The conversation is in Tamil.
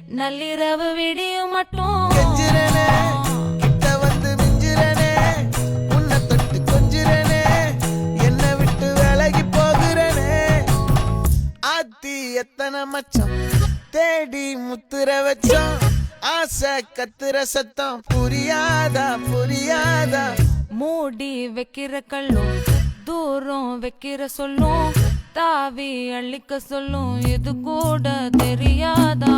நள்ளிரவு விடியும் மட்டும் கெஞ்சிரனே கிட்ட வந்து மிஞ்சிரனே உன்னை தொட்டு கொஞ்சிரனே என்னை விட்டு விலகி போகிறனே ஆத்தி எத்தனை மச்சம் தேடி முத்துற வச்சோம் ஆசை கத்துற சத்தம் புரியாதா புரியாதா மூடி வைக்கிற கல்லும் தூரம் வைக்கிற சொல்லும் தாவி அள்ளிக்க சொல்லும் இது கூட தெரியாதா